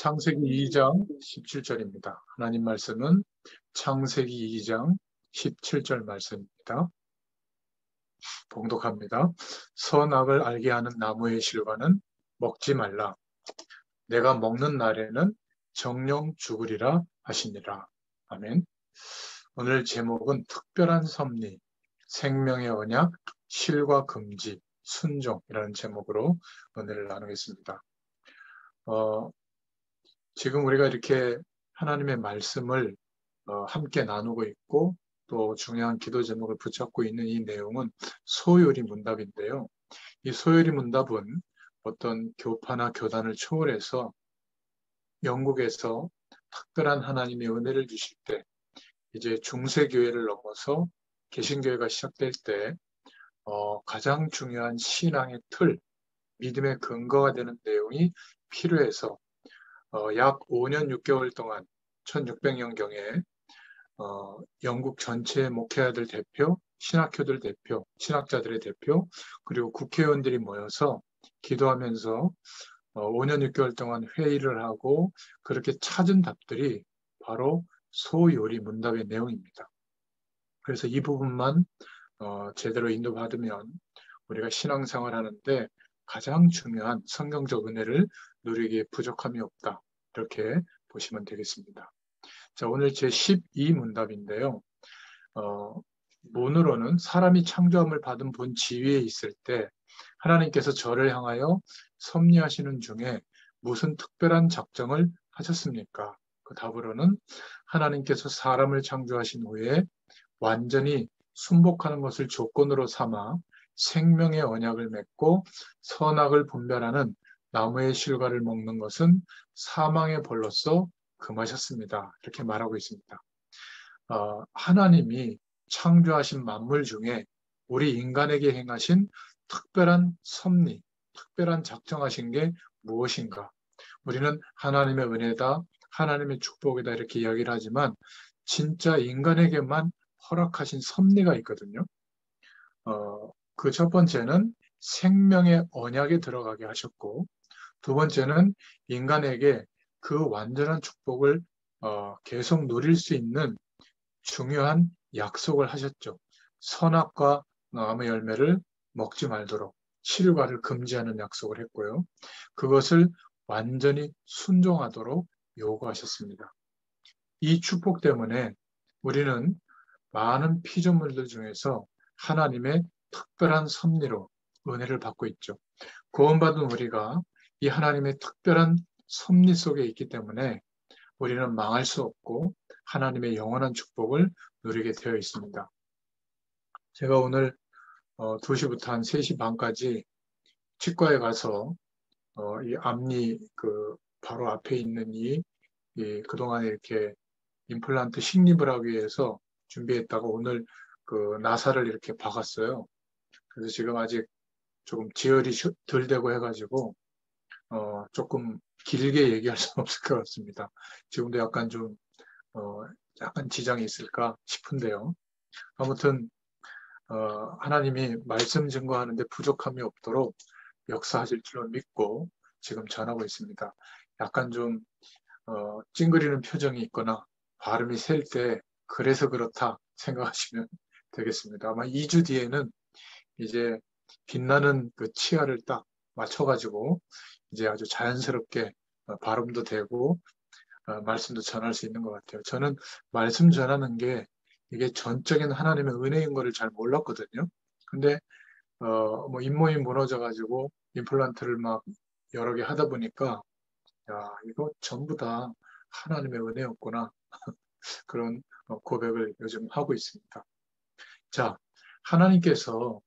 창세기 2장 17절입니다. 하나님 말씀은 창세기 2장 17절 말씀입니다. 봉독합니다. 선악을 알게 하는 나무의 실과는 먹지 말라. 내가 먹는 날에는 정령 죽으리라 하시니라. 아멘. 오늘 제목은 특별한 섭리, 생명의 언약, 실과 금지, 순종이라는 제목으로 은혜를 나누겠습니다. 지금 우리가 이렇게 하나님의 말씀을 함께 나누고 있고 또 중요한 기도 제목을 붙잡고 있는 이 내용은 소요리 문답인데요. 이 소요리 문답은 어떤 교파나 교단을 초월해서 영국에서 특별한 하나님의 은혜를 주실 때 이제 중세교회를 넘어서 개신교회가 시작될 때 가장 중요한 신앙의 틀, 믿음의 근거가 되는 내용이 필요해서 약 5년 6개월 동안 1600년경에 영국 전체 목회자들 대표, 신학교들 대표, 신학자들의 대표, 그리고 국회의원들이 모여서 기도하면서 5년 6개월 동안 회의를 하고 그렇게 찾은 답들이 바로 소요리 문답의 내용입니다. 그래서 이 부분만 제대로 인도받으면 우리가 신앙생활 하는데 가장 중요한 성경적 은혜를 누리기에 부족함이 없다. 이렇게 보시면 되겠습니다. 자, 오늘 제 12문답인데요. 문으로는 사람이 창조함을 받은 본 지위에 있을 때 하나님께서 저를 향하여 섭리하시는 중에 무슨 특별한 작정을 하셨습니까? 그 답으로는 하나님께서 사람을 창조하신 후에 완전히 순복하는 것을 조건으로 삼아 생명의 언약을 맺고 선악을 분별하는 나무의 실과를 먹는 것은 사망의 벌로서 금하셨습니다. 이렇게 말하고 있습니다. 하나님이 창조하신 만물 중에 우리 인간에게 행하신 특별한 섭리, 특별한 작정하신 게 무엇인가? 우리는 하나님의 은혜다, 하나님의 축복이다 이렇게 이야기를 하지만 진짜 인간에게만 허락하신 섭리가 있거든요. 그 첫 번째는 생명의 언약에 들어가게 하셨고, 두 번째는 인간에게 그 완전한 축복을 계속 누릴 수 있는 중요한 약속을 하셨죠. 선악과 나무의 열매를 먹지 말도록 실과를 금지하는 약속을 했고요. 그것을 완전히 순종하도록 요구하셨습니다. 이 축복 때문에 우리는 많은 피조물들 중에서 하나님의 특별한 섭리로 은혜를 받고 있죠. 구원받은 우리가 이 하나님의 특별한 섭리 속에 있기 때문에 우리는 망할 수 없고 하나님의 영원한 축복을 누리게 되어 있습니다. 제가 오늘 2시부터 한 3시 반까지 치과에 가서 이 앞니 바로 앞에 있는 그동안에 이렇게 임플란트 식립을 하기 위해서 준비했다가 오늘 나사를 이렇게 박았어요. 그래서 지금 아직 조금 지혈이 덜 되고 해가지고 조금 길게 얘기할 수는 없을 것 같습니다. 지금도 약간 지장이 있을까 싶은데요. 아무튼 하나님이 말씀 증거하는데 부족함이 없도록 역사하실 줄로 믿고 지금 전하고 있습니다. 약간 좀 찡그리는 표정이 있거나 발음이 셀 때 그래서 그렇다 생각하시면 되겠습니다. 아마 2주 뒤에는 이제 빛나는 그 치아를 딱 맞춰가지고 이제 아주 자연스럽게 발음도 되고 말씀도 전할 수 있는 것 같아요. 저는 말씀 전하는 게 이게 전적인 하나님의 은혜인 거를 잘 몰랐거든요. 근데 뭐 잇몸이 무너져가지고 임플란트를 막 여러 개 하다 보니까 야, 이거 전부 다 하나님의 은혜였구나. 그런 고백을 요즘 하고 있습니다. 자, 하나님께서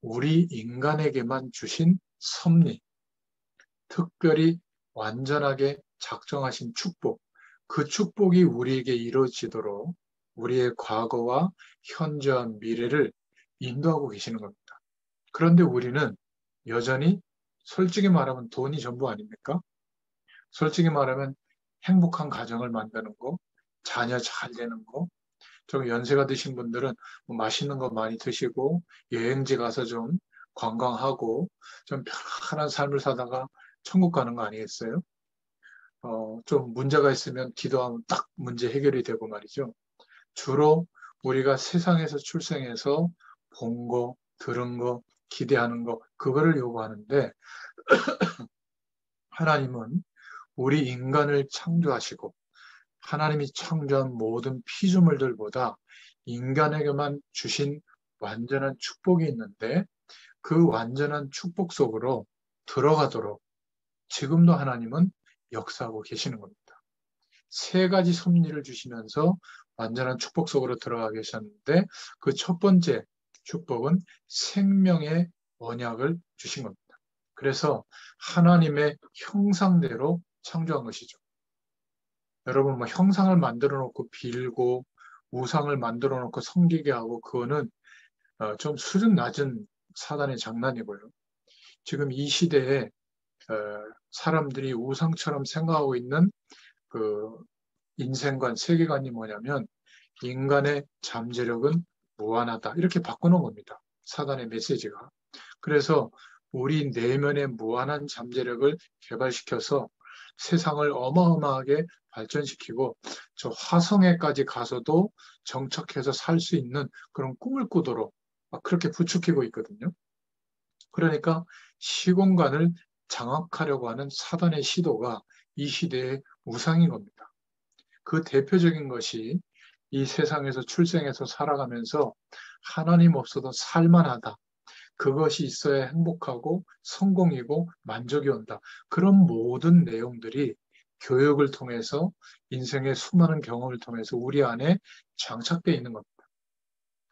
우리 인간에게만 주신 섭리, 특별히 완전하게 작정하신 축복, 그 축복이 우리에게 이루어지도록 우리의 과거와 현재와 미래를 인도하고 계시는 겁니다. 그런데 우리는 여전히 솔직히 말하면 돈이 전부 아닙니까? 솔직히 말하면 행복한 가정을 만드는 거, 자녀 잘 되는 거, 좀 연세가 드신 분들은 뭐 맛있는 거 많이 드시고 여행지 가서 좀 관광하고 좀 편안한 삶을 사다가 천국 가는 거 아니겠어요? 좀 문제가 있으면 기도하면 딱 문제 해결이 되고 말이죠. 주로 우리가 세상에서 출생해서 본 거, 들은 거, 기대하는 거, 그거를 요구하는데 하나님은 우리 인간을 창조하시고 하나님이 창조한 모든 피조물들보다 인간에게만 주신 완전한 축복이 있는데 그 완전한 축복 속으로 들어가도록 지금도 하나님은 역사하고 계시는 겁니다. 세 가지 섭리를 주시면서 완전한 축복 속으로 들어가 계셨는데 그 첫 번째 축복은 생명의 언약을 주신 겁니다. 그래서 하나님의 형상대로 창조한 것이죠. 여러분, 뭐 형상을 만들어 놓고 빌고 우상을 만들어 놓고 섬기게 하고 그거는 좀 수준 낮은 사단의 장난이고요. 지금 이 시대에 사람들이 우상처럼 생각하고 있는 그 인생관, 세계관이 뭐냐면 인간의 잠재력은 무한하다. 이렇게 바꾸는 겁니다. 사단의 메시지가. 그래서 우리 내면의 무한한 잠재력을 개발시켜서 세상을 어마어마하게 발전시키고 저 화성에까지 가서도 정착해서 살 수 있는 그런 꿈을 꾸도록 그렇게 부추기고 있거든요. 그러니까 시공간을 장악하려고 하는 사단의 시도가 이 시대의 우상인 겁니다. 그 대표적인 것이 이 세상에서 출생해서 살아가면서 하나님 없어도 살만하다. 그것이 있어야 행복하고 성공이고 만족이 온다. 그런 모든 내용들이 교육을 통해서 인생의 수많은 경험을 통해서 우리 안에 장착되어 있는 겁니다.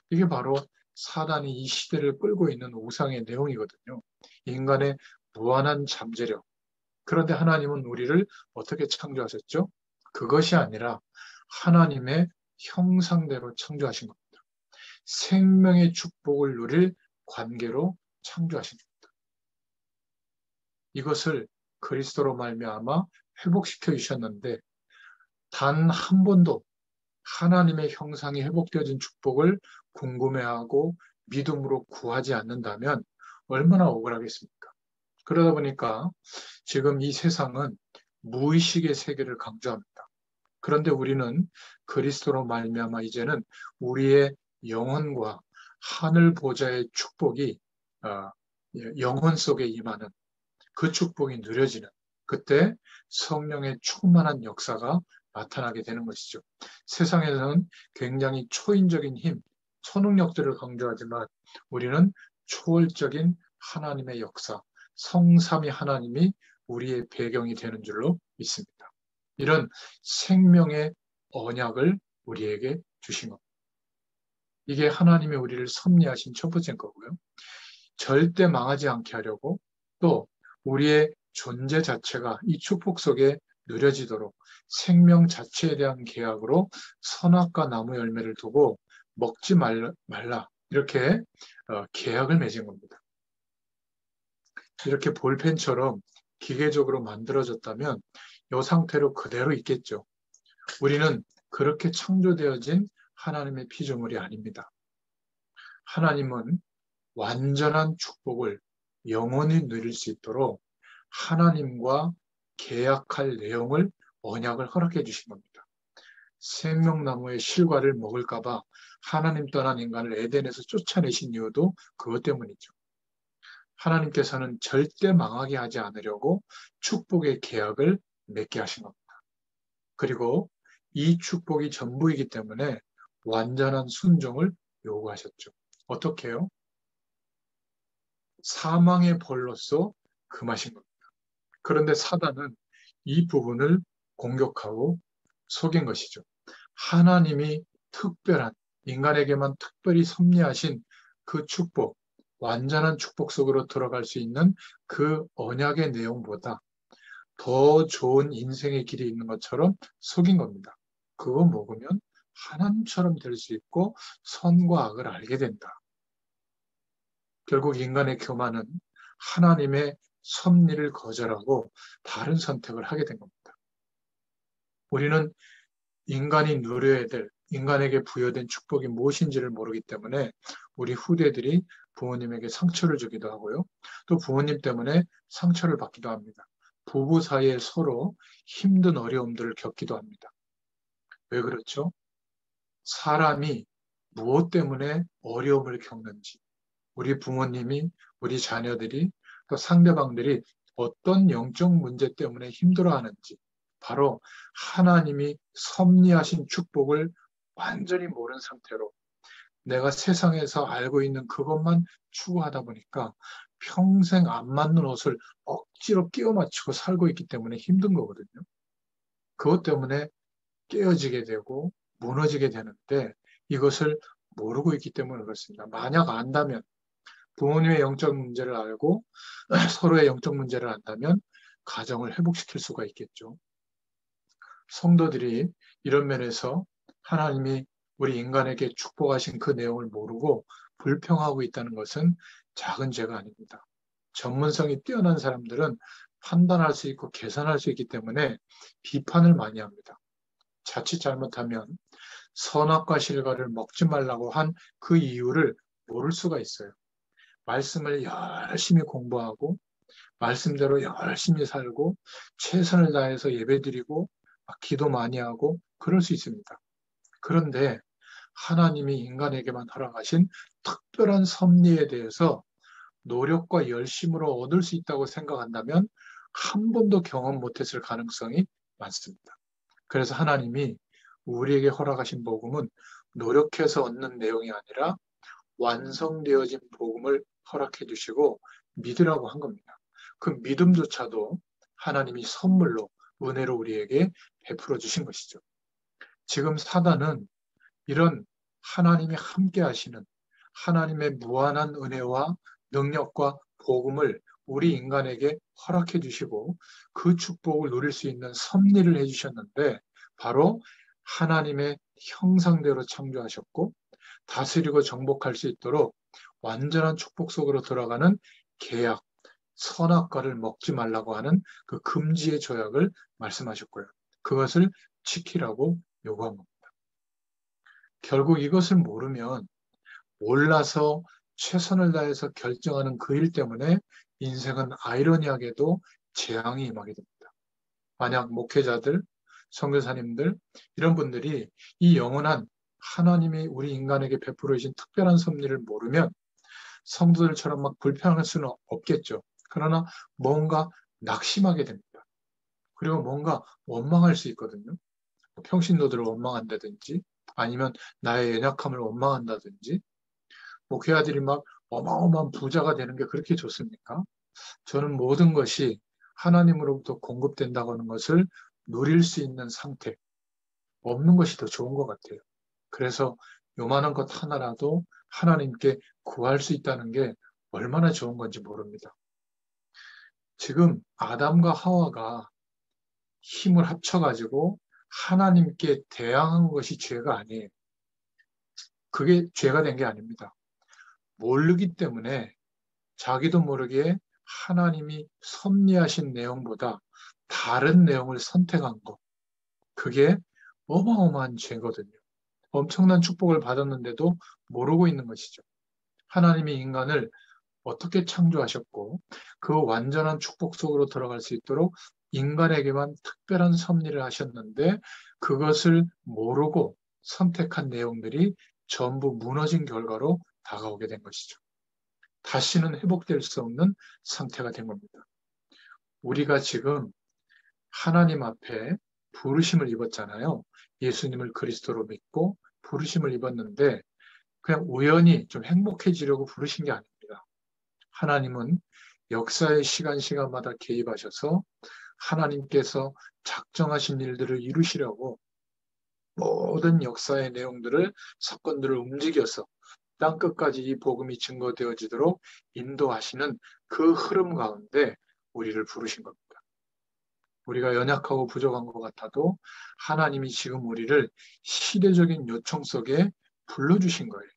이게 바로 사단이 이 시대를 끌고 있는 우상의 내용이거든요. 인간의 무한한 잠재력. 그런데 하나님은 우리를 어떻게 창조하셨죠? 그것이 아니라 하나님의 형상대로 창조하신 겁니다. 생명의 축복을 누릴 관계로 창조하신 겁니다. 이것을 그리스도로 말미암아 회복시켜 주셨는데 단 한 번도 하나님의 형상이 회복되어진 축복을 궁금해하고 믿음으로 구하지 않는다면 얼마나 억울하겠습니까? 그러다 보니까 지금 이 세상은 무의식의 세계를 강조합니다. 그런데 우리는 그리스도로 말미암아 이제는 우리의 영혼과 하늘 보좌의 축복이 영혼 속에 임하는 그 축복이 누려지는 그때 성령의 충만한 역사가 나타나게 되는 것이죠. 세상에서는 굉장히 초인적인 힘, 초능력들을 강조하지만 우리는 초월적인 하나님의 역사, 성삼위 하나님이 우리의 배경이 되는 줄로 믿습니다. 이런 생명의 언약을 우리에게 주신 겁니다. 이게 하나님이 우리를 섭리하신 첫 번째 거고요. 절대 망하지 않게 하려고 또 우리의 존재 자체가 이 축복 속에 누려지도록 생명 자체에 대한 계약으로 선악과 나무 열매를 두고 먹지 말라 이렇게 계약을 맺은 겁니다. 이렇게 볼펜처럼 기계적으로 만들어졌다면 이 상태로 그대로 있겠죠. 우리는 그렇게 창조되어진 하나님의 피조물이 아닙니다. 하나님은 완전한 축복을 영원히 누릴 수 있도록 하나님과 계약할 내용을 언약을 허락해 주신 겁니다. 생명나무의 실과를 먹을까봐 하나님 떠난 인간을 에덴에서 쫓아내신 이유도 그것 때문이죠. 하나님께서는 절대 망하게 하지 않으려고 축복의 계약을 맺게 하신 겁니다. 그리고 이 축복이 전부이기 때문에 완전한 순종을 요구하셨죠. 어떻게 해요? 사망의 벌로서 금하신 겁니다. 그런데 사단은 이 부분을 공격하고 속인 것이죠. 하나님이 특별한, 인간에게만 특별히 섭리하신 그 축복, 완전한 축복 속으로 들어갈 수 있는 그 언약의 내용보다 더 좋은 인생의 길이 있는 것처럼 속인 겁니다. 그거 먹으면 하나님처럼 될 수 있고 선과 악을 알게 된다. 결국 인간의 교만은 하나님의 섭리를 거절하고 다른 선택을 하게 된 겁니다. 우리는 인간이 누려야 될, 인간에게 부여된 축복이 무엇인지를 모르기 때문에 우리 후대들이 부모님에게 상처를 주기도 하고요. 또 부모님 때문에 상처를 받기도 합니다. 부부 사이에 서로 힘든 어려움들을 겪기도 합니다. 왜 그렇죠? 사람이 무엇 때문에 어려움을 겪는지, 우리 부모님이, 우리 자녀들이, 또 상대방들이 어떤 영적 문제 때문에 힘들어하는지, 바로 하나님이 섭리하신 축복을 완전히 모른 상태로 내가 세상에서 알고 있는 그것만 추구하다 보니까 평생 안 맞는 옷을 억지로 끼워 맞추고 살고 있기 때문에 힘든 거거든요. 그것 때문에 깨어지게 되고 무너지게 되는데 이것을 모르고 있기 때문에 그렇습니다. 만약 안다면, 부모님의 영적 문제를 알고 서로의 영적 문제를 안다면 가정을 회복시킬 수가 있겠죠. 성도들이 이런 면에서 하나님이 우리 인간에게 축복하신 그 내용을 모르고 불평하고 있다는 것은 작은 죄가 아닙니다. 전문성이 뛰어난 사람들은 판단할 수 있고 계산할 수 있기 때문에 비판을 많이 합니다. 자칫 잘못하면 선악과 실과를 먹지 말라고 한 그 이유를 모를 수가 있어요. 말씀을 열심히 공부하고 말씀대로 열심히 살고 최선을 다해서 예배드리고 기도 많이 하고 그럴 수 있습니다. 그런데 하나님이 인간에게만 허락하신 특별한 섭리에 대해서 노력과 열심으로 얻을 수 있다고 생각한다면 한 번도 경험 못했을 가능성이 많습니다. 그래서 하나님이 우리에게 허락하신 복음은 노력해서 얻는 내용이 아니라 완성되어진 복음을 허락해 주시고 믿으라고 한 겁니다. 그 믿음조차도 하나님이 선물로, 은혜로 우리에게 베풀어 주신 것이죠. 지금 사단은 이런 하나님이 함께 하시는 하나님의 무한한 은혜와 능력과 복음을 우리 인간에게 허락해 주시고 그 축복을 누릴 수 있는 섭리를 해 주셨는데 바로 하나님의 형상대로 창조하셨고 다스리고 정복할 수 있도록 완전한 축복 속으로 들어가는 계약, 선악과를 먹지 말라고 하는 그 금지의 조약을 말씀하셨고요. 그것을 지키라고 요구한 겁니다. 결국 이것을 모르면 몰라서 최선을 다해서 결정하는 그 일 때문에 인생은 아이러니하게도 재앙이 임하게 됩니다. 만약 목회자들, 선교사님들 이런 분들이 이 영원한 하나님이 우리 인간에게 베풀어 주신 특별한 섭리를 모르면 성도들처럼 막 불평할 수는 없겠죠. 그러나 뭔가 낙심하게 됩니다. 그리고 뭔가 원망할 수 있거든요. 평신도들을 원망한다든지 아니면 나의 연약함을 원망한다든지 목회자들이 막 어마어마한 부자가 되는 게 그렇게 좋습니까? 저는 모든 것이 하나님으로부터 공급된다고 하는 것을 누릴 수 있는 상태, 없는 것이 더 좋은 것 같아요. 그래서 요만한 것 하나라도 하나님께 구할 수 있다는 게 얼마나 좋은 건지 모릅니다. 지금 아담과 하와가 힘을 합쳐가지고 하나님께 대항한 것이 죄가 아니에요. 그게 죄가 된 게 아닙니다. 모르기 때문에 자기도 모르게 하나님이 섭리하신 내용보다 다른 내용을 선택한 것. 그게 어마어마한 죄거든요. 엄청난 축복을 받았는데도 모르고 있는 것이죠. 하나님이 인간을 어떻게 창조하셨고 그 완전한 축복 속으로 들어갈 수 있도록 인간에게만 특별한 섭리를 하셨는데 그것을 모르고 선택한 내용들이 전부 무너진 결과로 다가오게 된 것이죠. 다시는 회복될 수 없는 상태가 된 겁니다. 우리가 지금 하나님 앞에 부르심을 입었잖아요. 예수님을 그리스도로 믿고 부르심을 입었는데 그냥 우연히 좀 행복해지려고 부르신 게 아닙니다. 하나님은 역사의 시간마다 개입하셔서 하나님께서 작정하신 일들을 이루시려고 모든 역사의 내용들을, 사건들을 움직여서 땅끝까지 이 복음이 증거되어지도록 인도하시는 그 흐름 가운데 우리를 부르신 겁니다. 우리가 연약하고 부족한 것 같아도 하나님이 지금 우리를 시대적인 요청 속에 불러주신 거예요.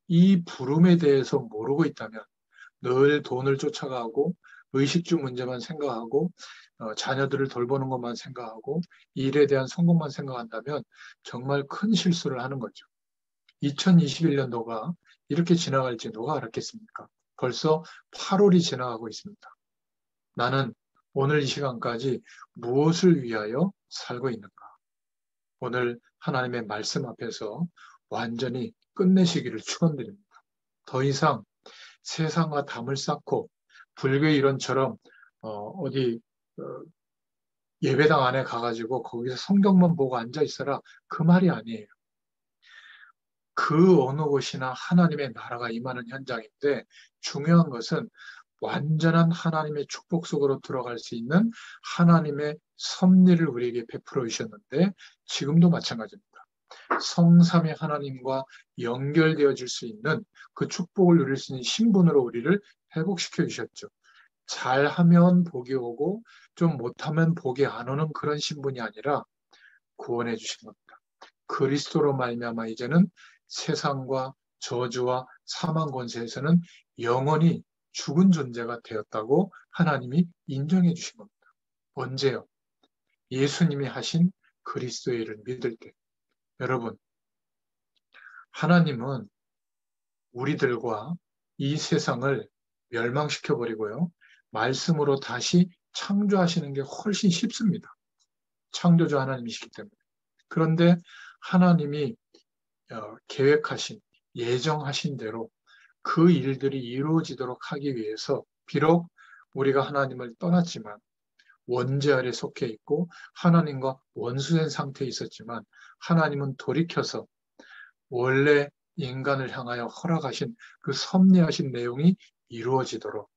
이 부름에 대해서 모르고 있다면 늘 돈을 쫓아가고 의식주 문제만 생각하고 자녀들을 돌보는 것만 생각하고 일에 대한 성공만 생각한다면 정말 큰 실수를 하는 거죠. 2021년도가 이렇게 지나갈지 누가 알았겠습니까? 벌써 8월이 지나가고 있습니다. 나는 오늘 이 시간까지 무엇을 위하여 살고 있는가? 오늘 하나님의 말씀 앞에서 완전히 끝내시기를 축원드립니다. 더 이상 세상과 담을 쌓고 불교 이론처럼 어디 예배당 안에 가가지고 거기서 성경만 보고 앉아 있어라, 그 말이 아니에요. 그 어느 곳이나 하나님의 나라가 임하는 현장인데, 중요한 것은 완전한 하나님의 축복 속으로 들어갈 수 있는 하나님의 섭리를 우리에게 베풀어 주셨는데, 지금도 마찬가지입니다. 성삼의 하나님과 연결되어질 수 있는 그 축복을 누릴 수 있는 신분으로 우리를 회복시켜 주셨죠. 잘하면 복이 오고 좀 못하면 복이 안 오는 그런 신분이 아니라 구원해 주신 겁니다. 그리스도로 말미암아 이제는 세상과 저주와 사망 권세에서는 영원히 죽은 존재가 되었다고 하나님이 인정해 주신 겁니다. 언제요? 예수님이 하신 그리스도의 일을 믿을 때. 여러분, 하나님은 우리들과 이 세상을 멸망시켜버리고요, 말씀으로 다시 창조하시는 게 훨씬 쉽습니다. 창조주 하나님이시기 때문에. 그런데 하나님이 계획하신, 예정하신 대로 그 일들이 이루어지도록 하기 위해서 비록 우리가 하나님을 떠났지만, 원죄 아래 속해 있고 하나님과 원수된 상태에 있었지만, 하나님은 돌이켜서 원래 인간을 향하여 허락하신 그 섭리하신 내용이 이루어지도록,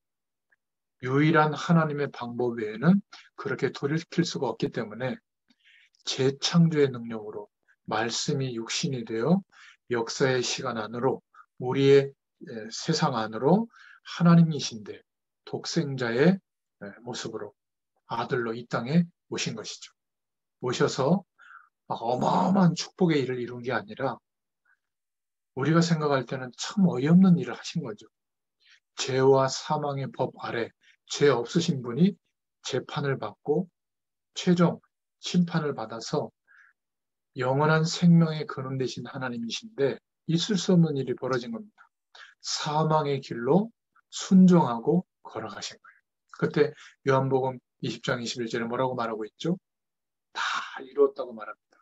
유일한 하나님의 방법 외에는 그렇게 돌이킬 수가 없기 때문에 재창조의 능력으로 말씀이 육신이 되어 역사의 시간 안으로, 우리의 세상 안으로 하나님이신데 독생자의 모습으로 아들로 이 땅에 오신 것이죠. 오셔서 막 어마어마한 축복의 일을 이룬 게 아니라 우리가 생각할 때는 참 어이없는 일을 하신 거죠. 죄와 사망의 법 아래 죄 없으신 분이 재판을 받고 최종 심판을 받아서 영원한 생명의 근원 되신 하나님이신데 있을 수 없는 일이 벌어진 겁니다. 사망의 길로 순종하고 걸어가신 거예요. 그때 요한복음 20장 21절에 뭐라고 말하고 있죠? 다 이루었다고 말합니다.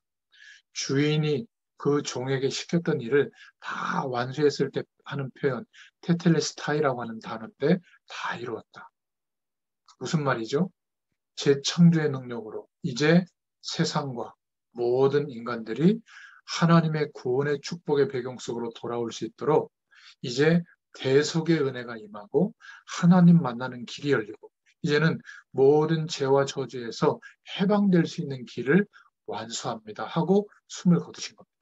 주인이 그 종에게 시켰던 일을 다 완수했을 때 하는 표현, 테텔레스타이라고 하는 단어인데, 다 이루었다. 무슨 말이죠? 재창조의 능력으로 이제 세상과 모든 인간들이 하나님의 구원의 축복의 배경 속으로 돌아올 수 있도록 이제 대속의 은혜가 임하고 하나님 만나는 길이 열리고, 이제는 모든 죄와 저주에서 해방될 수 있는 길을 완수합니다 하고 숨을 거두신 겁니다.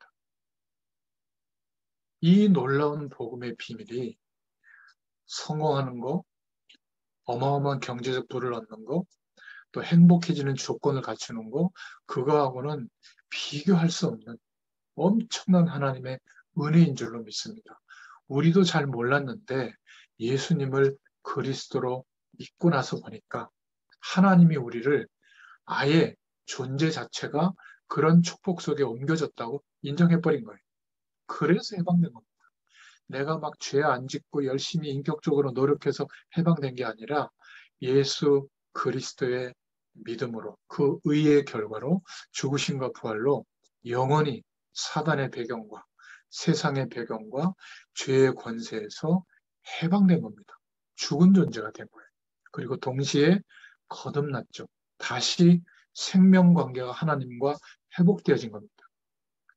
이 놀라운 복음의 비밀이 성공하는 거, 어마어마한 경제적 부를 얻는 거, 또 행복해지는 조건을 갖추는 거, 그거하고는 비교할 수 없는 엄청난 하나님의 은혜인 줄로 믿습니다. 우리도 잘 몰랐는데 예수님을 그리스도로 믿고 나서 보니까 하나님이 우리를 아예 존재 자체가 그런 축복 속에 옮겨졌다고 인정해버린 거예요. 그래서 해방된 겁니다. 내가 막 죄 안 짓고 열심히 인격적으로 노력해서 해방된 게 아니라 예수 그리스도의 믿음으로, 그 의의 결과로, 죽으심과 부활로 영원히 사단의 배경과 세상의 배경과 죄의 권세에서 해방된 겁니다. 죽은 존재가 된 거예요. 그리고 동시에 거듭났죠. 다시 생명 관계가 하나님과 회복되어진 겁니다.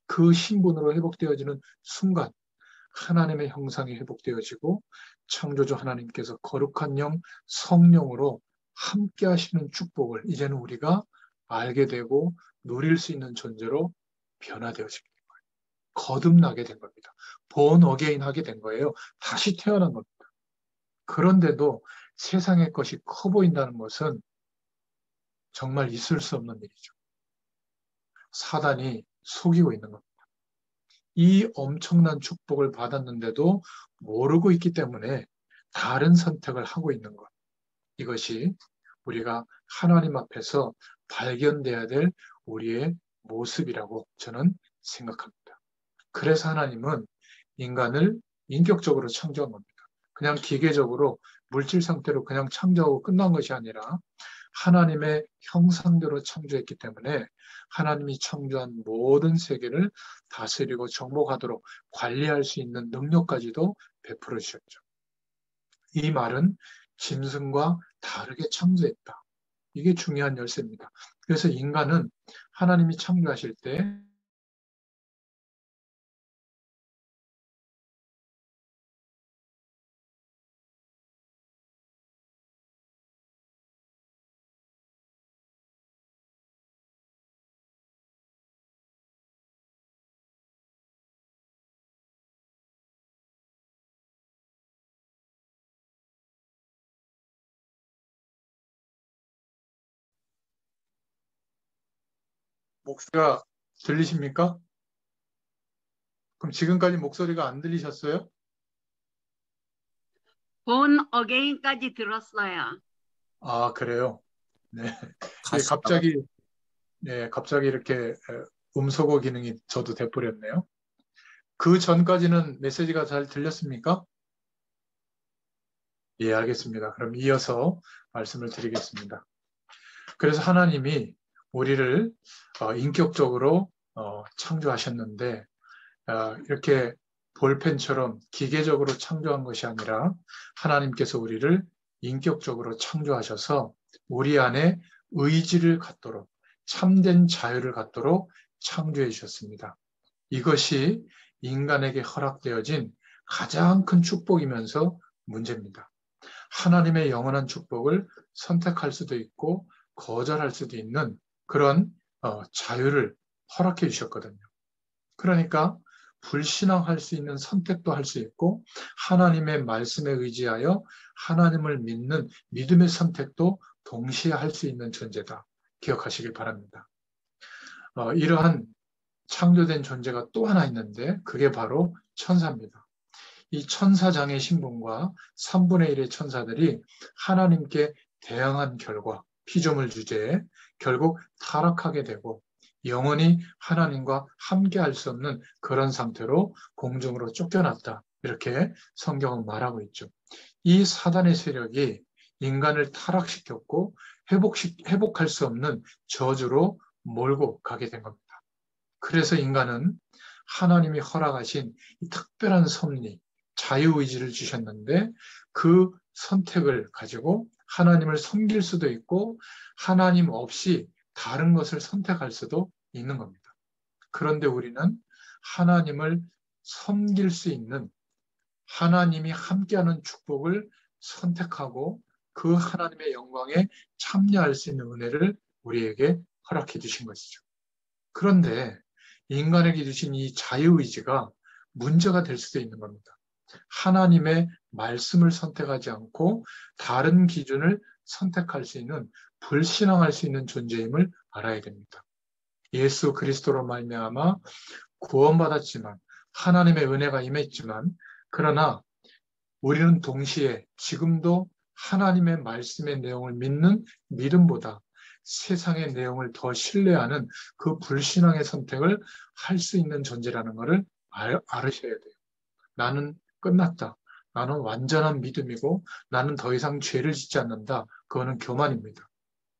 그 신분으로 회복되어지는 순간 하나님의 형상이 회복되어지고 창조주 하나님께서 거룩한 영, 성령으로 함께 하시는 축복을 이제는 우리가 알게 되고 누릴 수 있는 존재로 변화되어지게 된 거예요. 거듭나게 된 겁니다. 본 어게인 하게 된 거예요. 다시 태어난 겁니다. 그런데도 세상의 것이 커 보인다는 것은 정말 있을 수 없는 일이죠. 사단이 속이고 있는 겁니다. 이 엄청난 축복을 받았는데도 모르고 있기 때문에 다른 선택을 하고 있는 것. 이것이 우리가 하나님 앞에서 발견돼야 될 우리의 모습이라고 저는 생각합니다. 그래서 하나님은 인간을 인격적으로 창조한 겁니다. 그냥 기계적으로 물질 상태로 그냥 창조하고 끝난 것이 아니라 하나님의 형상대로 창조했기 때문에 하나님이 창조한 모든 세계를 다스리고 정복하도록 관리할 수 있는 능력까지도 베풀어 주셨죠. 이 말은 짐승과 다르게 창조했다. 이게 중요한 열쇠입니다. 그래서 인간은 하나님이 창조하실 때 목소리가 들리십니까? 그럼 지금까지 목소리가 안 들리셨어요? 본 어게인까지 들었어요. 아, 그래요? 네. 예, 다시 갑자기 이렇게 음소거 기능이 저도 돼버렸네요. 그 전까지는 메시지가 잘 들렸습니까? 예, 알겠습니다. 그럼 이어서 말씀을 드리겠습니다. 그래서 하나님이 우리를 인격적으로 창조하셨는데 이렇게 볼펜처럼 기계적으로 창조한 것이 아니라 하나님께서 우리를 인격적으로 창조하셔서 우리 안에 의지를 갖도록 참된 자유를 갖도록 창조해 주셨습니다. 이것이 인간에게 허락되어진 가장 큰 축복이면서 문제입니다. 하나님의 영원한 축복을 선택할 수도 있고 거절할 수도 있는 그런 자유를 허락해 주셨거든요. 그러니까 불신앙할 수 있는 선택도 할 수 있고 하나님의 말씀에 의지하여 하나님을 믿는 믿음의 선택도 동시에 할 수 있는 존재다. 기억하시길 바랍니다. 이러한 창조된 존재가 또 하나 있는데 그게 바로 천사입니다. 이 천사장의 신분과 3분의 1의 천사들이 하나님께 대항한 결과 피조물 주제에 결국 타락하게 되고 영원히 하나님과 함께할 수 없는 그런 상태로 공중으로 쫓겨났다. 이렇게 성경은 말하고 있죠. 이 사단의 세력이 인간을 타락시켰고 회복할 수 없는 저주로 몰고 가게 된 겁니다. 그래서 인간은 하나님이 허락하신 이 특별한 섭리, 자유의지를 주셨는데 그 선택을 가지고 하나님을 섬길 수도 있고 하나님 없이 다른 것을 선택할 수도 있는 겁니다. 그런데 우리는 하나님을 섬길 수 있는 하나님이 함께하는 축복을 선택하고 그 하나님의 영광에 참여할 수 있는 은혜를 우리에게 허락해 주신 것이죠. 그런데 인간에게 주신 이 자유의지가 문제가 될 수도 있는 겁니다. 하나님의 말씀을 선택하지 않고 다른 기준을 선택할 수 있는 불신앙할 수 있는 존재임을 알아야 됩니다. 예수 그리스도로 말미암아 구원받았지만 하나님의 은혜가 임했지만 그러나 우리는 동시에 지금도 하나님의 말씀의 내용을 믿는 믿음보다 세상의 내용을 더 신뢰하는 그 불신앙의 선택을 할 수 있는 존재라는 것을 알으셔야 돼요. 나는 끝났다. 나는 완전한 믿음이고 나는 더 이상 죄를 짓지 않는다. 그거는 교만입니다.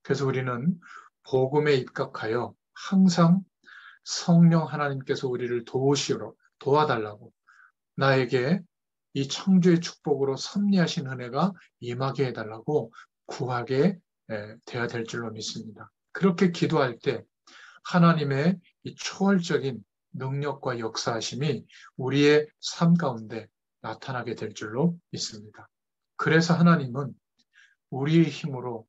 그래서 우리는 복음에 입각하여 항상 성령 하나님께서 우리를 도와달라고 나에게 이 창조의 축복으로 섭리하신 은혜가 임하게 해달라고 구하게 돼야 될 줄로 믿습니다. 그렇게 기도할 때 하나님의 이 초월적인 능력과 역사하심이 우리의 삶 가운데 나타나게 될 줄로 믿습니다. 그래서 하나님은 우리의 힘으로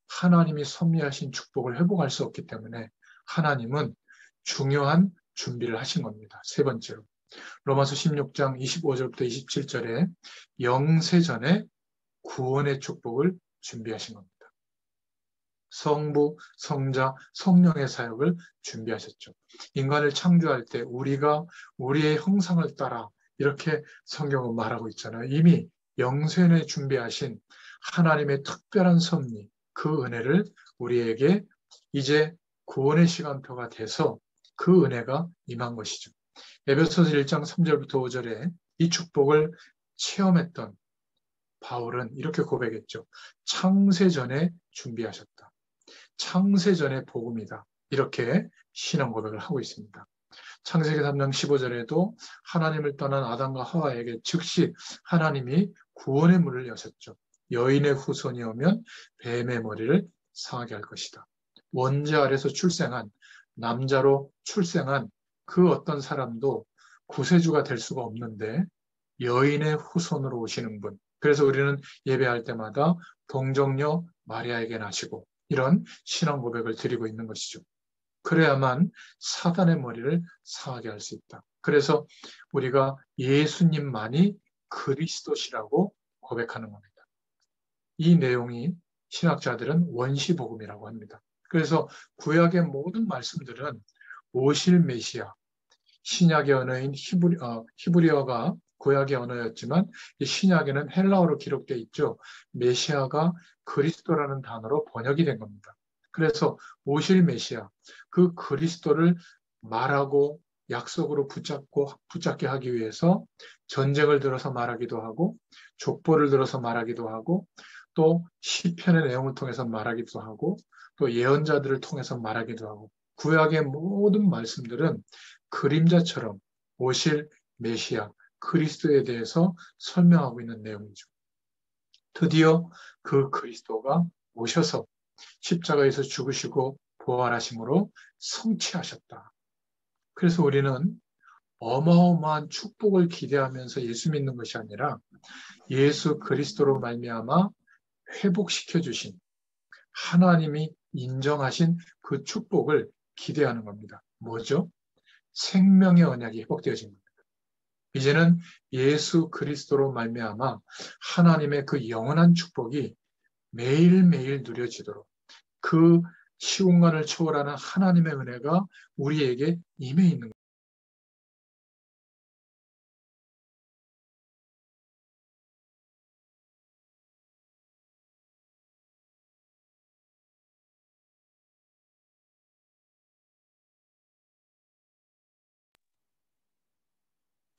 하나님이 섭리하신 축복을 회복할 수 없기 때문에 하나님은 중요한 준비를 하신 겁니다. 세 번째로 로마서 16장 25절부터 27절에 영세전에 구원의 축복을 준비하신 겁니다. 성부, 성자, 성령의 사역을 준비하셨죠. 인간을 창조할 때 우리가 우리의 형상을 따라 이렇게 성경은 말하고 있잖아요. 이미 영세전에 준비하신 하나님의 특별한 섭리, 그 은혜를 우리에게 이제 구원의 시간표가 돼서 그 은혜가 임한 것이죠. 에베소서 1장 3절부터 5절에 이 축복을 체험했던 바울은 이렇게 고백했죠. 창세 전에 준비하셨다. 창세전의 복음이다. 이렇게 신앙 고백을 하고 있습니다. 창세기 3장 15절에도 하나님을 떠난 아담과 하와에게 즉시 하나님이 구원의 문을 여셨죠. 여인의 후손이 오면 뱀의 머리를 상하게 할 것이다. 원죄 아래서 출생한, 남자로 출생한 그 어떤 사람도 구세주가 될 수가 없는데 여인의 후손으로 오시는 분. 그래서 우리는 예배할 때마다 동정녀 마리아에게 나시고 이런 신앙 고백을 드리고 있는 것이죠. 그래야만 사단의 머리를 상하게 할 수 있다. 그래서 우리가 예수님만이 그리스도시라고 고백하는 겁니다. 이 내용이 신학자들은 원시복음이라고 합니다. 그래서 구약의 모든 말씀들은 오실 메시아, 신약의 언어인 히브리어가 구약의 언어였지만 이 신약에는 헬라어로 기록되어 있죠. 메시아가 그리스도라는 단어로 번역이 된 겁니다. 그래서 오실 메시아, 그 그리스도를 말하고 약속으로 붙잡게 하기 위해서 전쟁을 들어서 말하기도 하고 족보를 들어서 말하기도 하고 또 시편의 내용을 통해서 말하기도 하고 또 예언자들을 통해서 말하기도 하고 구약의 모든 말씀들은 그림자처럼 오실 메시아 그리스도에 대해서 설명하고 있는 내용이죠. 드디어 그 그리스도가 오셔서 십자가에서 죽으시고 부활하심으로 성취하셨다. 그래서 우리는 어마어마한 축복을 기대하면서 예수 믿는 것이 아니라 예수 그리스도로 말미암아 회복시켜 주신 하나님이 인정하신 그 축복을 기대하는 겁니다. 뭐죠? 생명의 언약이 회복되어진 겁니다. 이제는 예수 그리스도로 말미암아 하나님의 그 영원한 축복이 매일매일 누려지도록 그 시공간을 초월하는 하나님의 은혜가 우리에게 임해 있는 겁니다.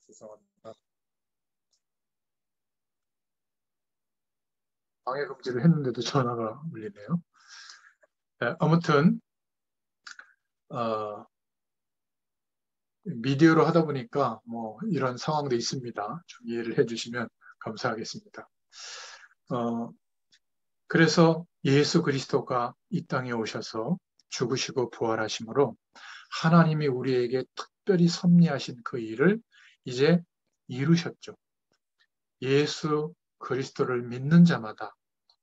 죄송합니다. 방해 금지를 했는데도 전화가 울리네요. 네, 아무튼 미디어로 하다 보니까 뭐 이런 상황도 있습니다. 좀 이해를 해주시면 감사하겠습니다. 그래서 예수 그리스도가 이 땅에 오셔서 죽으시고 부활하심으로 하나님이 우리에게 특별히 섭리하신 그 일을 이제 이루셨죠. 예수 그리스도를 믿는 자마다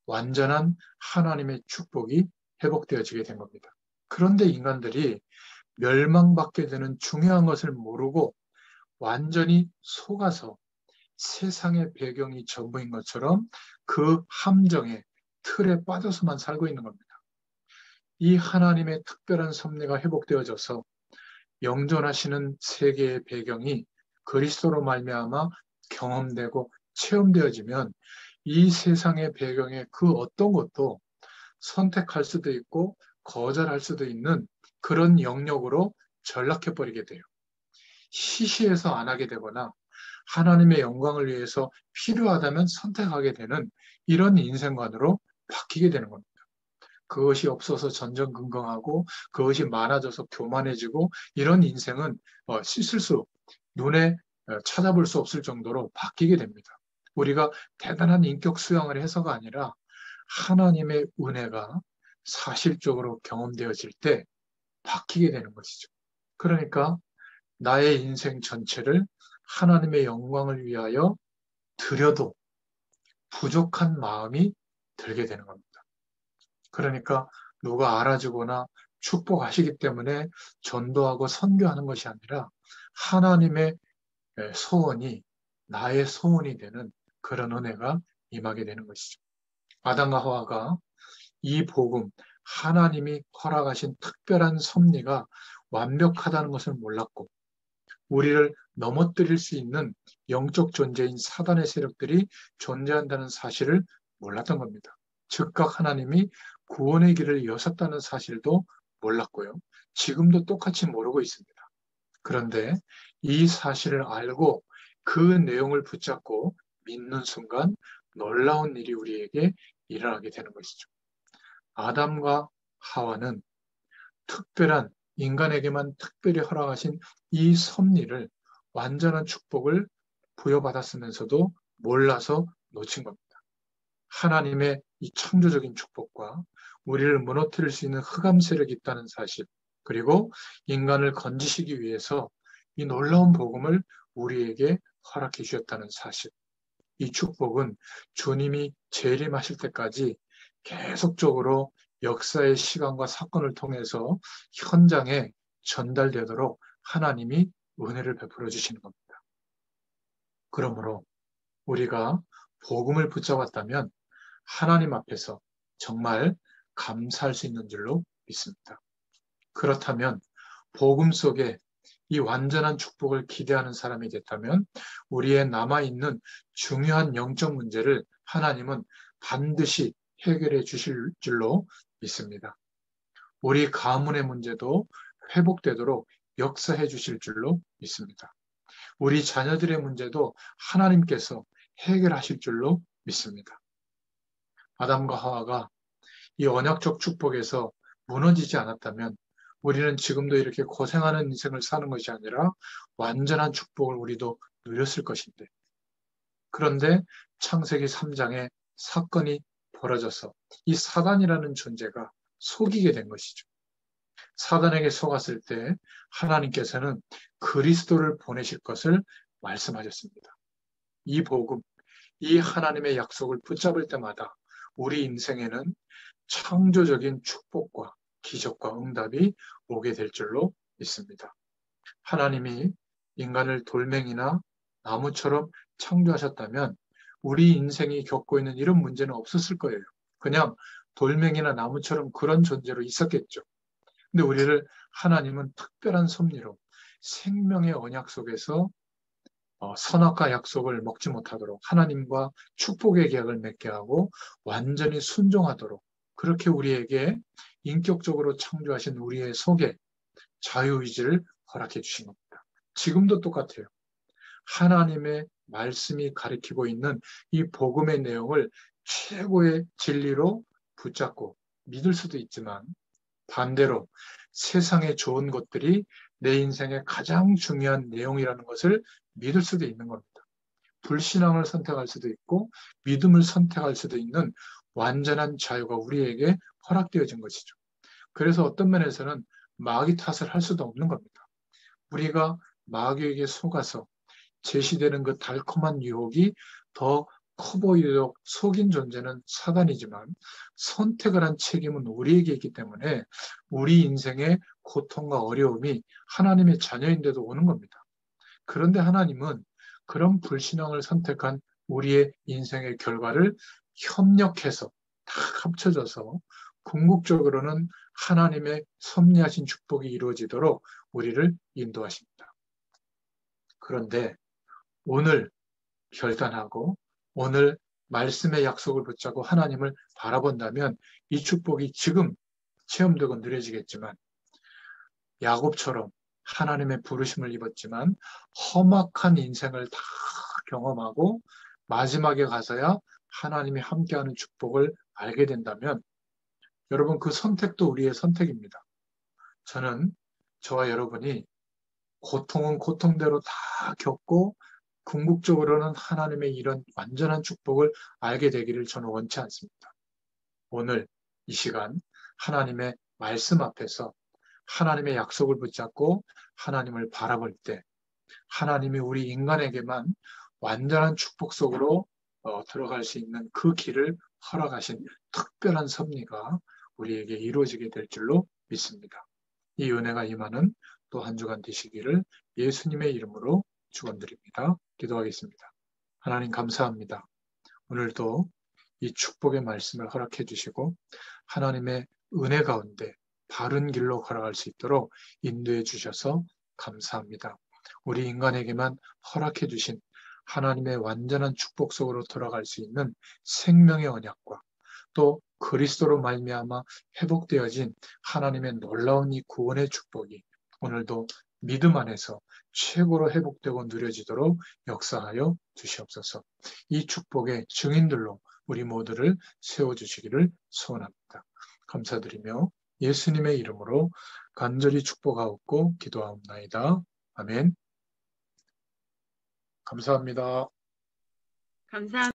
완전한 하나님의 축복이 회복되어지게 된 겁니다. 그런데 인간들이 멸망받게 되는 중요한 것을 모르고 완전히 속아서 세상의 배경이 전부인 것처럼 그 함정에 틀에 빠져서만 살고 있는 겁니다. 이 하나님의 특별한 섭리가 회복되어져서 영존하시는 세계의 배경이 그리스도로 말미암아 경험되고 체험되어지면 이 세상의 배경의 그 어떤 것도 선택할 수도 있고 거절할 수도 있는 그런 영역으로 전락해버리게 돼요. 시시해서 안 하게 되거나 하나님의 영광을 위해서 필요하다면 선택하게 되는 이런 인생관으로 바뀌게 되는 겁니다. 그것이 없어서 전전긍긍하고 그것이 많아져서 교만해지고 이런 인생은 씻을 수 눈에 찾아볼 수 없을 정도로 바뀌게 됩니다. 우리가 대단한 인격 수양을 해서가 아니라 하나님의 은혜가 사실적으로 경험되어질 때 바뀌게 되는 것이죠. 그러니까 나의 인생 전체를 하나님의 영광을 위하여 드려도 부족한 마음이 들게 되는 겁니다. 그러니까 누가 알아주거나 축복하시기 때문에 전도하고 선교하는 것이 아니라 하나님의 소원이 나의 소원이 되는 그런 은혜가 임하게 되는 것이죠. 아담과 하와가 이 복음, 하나님이 허락하신 특별한 섭리가 완벽하다는 것을 몰랐고 우리를 넘어뜨릴 수 있는 영적 존재인 사단의 세력들이 존재한다는 사실을 몰랐던 겁니다. 즉각 하나님이 구원의 길을 여셨다는 사실도 몰랐고요. 지금도 똑같이 모르고 있습니다. 그런데 이 사실을 알고 그 내용을 붙잡고 믿는 순간 놀라운 일이 우리에게 일어나게 되는 것이죠. 아담과 하와는 특별한 인간에게만 특별히 허락하신 이 섭리를 완전한 축복을 부여받았으면서도 몰라서 놓친 겁니다. 하나님의 이 창조적인 축복과 우리를 무너뜨릴 수 있는 흑암 세력이 있다는 사실, 그리고 인간을 건지시기 위해서 이 놀라운 복음을 우리에게 허락해 주셨다는 사실. 이 축복은 주님이 재림하실 때까지 계속적으로 역사의 시간과 사건을 통해서 현장에 전달되도록 하나님이 은혜를 베풀어 주시는 겁니다. 그러므로 우리가 복음을 붙잡았다면 하나님 앞에서 정말 감사할 수 있는 줄로 믿습니다. 그렇다면 복음 속에 이 완전한 축복을 기대하는 사람이 됐다면 우리의 남아있는 중요한 영적 문제를 하나님은 반드시 해결해 주실 줄로 믿습니다. 우리 가문의 문제도 회복되도록 역사해 주실 줄로 믿습니다. 우리 자녀들의 문제도 하나님께서 해결하실 줄로 믿습니다. 아담과 하와가 이 언약적 축복에서 무너지지 않았다면 우리는 지금도 이렇게 고생하는 인생을 사는 것이 아니라 완전한 축복을 우리도 누렸을 것인데, 그런데 창세기 3장에 사건이 벌어져서 이 사단이라는 존재가 속이게 된 것이죠. 사단에게 속았을 때 하나님께서는 그리스도를 보내실 것을 말씀하셨습니다. 이 복음, 이 하나님의 약속을 붙잡을 때마다 우리 인생에는 창조적인 축복과 기적과 응답이 오게 될 줄로 믿습니다. 하나님이 인간을 돌멩이나 나무처럼 창조하셨다면 우리 인생이 겪고 있는 이런 문제는 없었을 거예요. 그냥 돌멩이나 나무처럼 그런 존재로 있었겠죠. 근데 우리를 하나님은 특별한 섭리로 생명의 언약 속에서 선악과 약속을 먹지 못하도록 하나님과 축복의 계약을 맺게 하고 완전히 순종하도록 그렇게 우리에게 인격적으로 창조하신 우리의 속에 자유의지를 허락해 주신 겁니다. 지금도 똑같아요. 하나님의 말씀이 가리키고 있는 이 복음의 내용을 최고의 진리로 붙잡고 믿을 수도 있지만 반대로 세상에 좋은 것들이 내 인생의 가장 중요한 내용이라는 것을 믿을 수도 있는 겁니다. 불신앙을 선택할 수도 있고 믿음을 선택할 수도 있는 완전한 자유가 우리에게 허락되어진 것이죠. 그래서 어떤 면에서는 마귀 탓을 할 수도 없는 겁니다. 우리가 마귀에게 속아서 제시되는 그 달콤한 유혹이 더 커 보이도록 속인 존재는 사단이지만 선택을 한 책임은 우리에게 있기 때문에 우리 인생의 고통과 어려움이 하나님의 자녀인데도 오는 겁니다. 그런데 하나님은 그런 불신앙을 선택한 우리의 인생의 결과를 협력해서 다 합쳐져서 궁극적으로는 하나님의 섭리하신 축복이 이루어지도록 우리를 인도하십니다. 그런데 오늘 결단하고 오늘 말씀의 약속을 붙잡고 하나님을 바라본다면 이 축복이 지금 체험되고 누려지겠지만 야곱처럼 하나님의 부르심을 입었지만 험악한 인생을 다 경험하고 마지막에 가서야 하나님이 함께하는 축복을 알게 된다면 여러분 그 선택도 우리의 선택입니다. 저는 저와 여러분이 고통은 고통대로 다 겪고 궁극적으로는 하나님의 이런 완전한 축복을 알게 되기를 저는 원치 않습니다. 오늘 이 시간 하나님의 말씀 앞에서 하나님의 약속을 붙잡고 하나님을 바라볼 때 하나님이 우리 인간에게만 완전한 축복 속으로 들어갈 수 있는 그 길을 허락하신 특별한 섭리가 우리에게 이루어지게 될 줄로 믿습니다. 이 은혜가 임하는 또 한 주간 되시기를 예수님의 이름으로 축원드립니다. 기도하겠습니다. 하나님 감사합니다. 오늘도 이 축복의 말씀을 허락해 주시고 하나님의 은혜 가운데 바른 길로 걸어갈 수 있도록 인도해 주셔서 감사합니다. 우리 인간에게만 허락해 주신 하나님의 완전한 축복 속으로 돌아갈 수 있는 생명의 언약과 또 그리스도로 말미암아 회복되어진 하나님의 놀라운 이 구원의 축복이 오늘도 믿음 안에서 최고로 회복되고 누려지도록 역사하여 주시옵소서. 이 축복의 증인들로 우리 모두를 세워주시기를 소원합니다. 감사드리며 예수님의 이름으로 간절히 축복하옵고 기도하옵나이다. 아멘. 감사합니다. 감사합니다.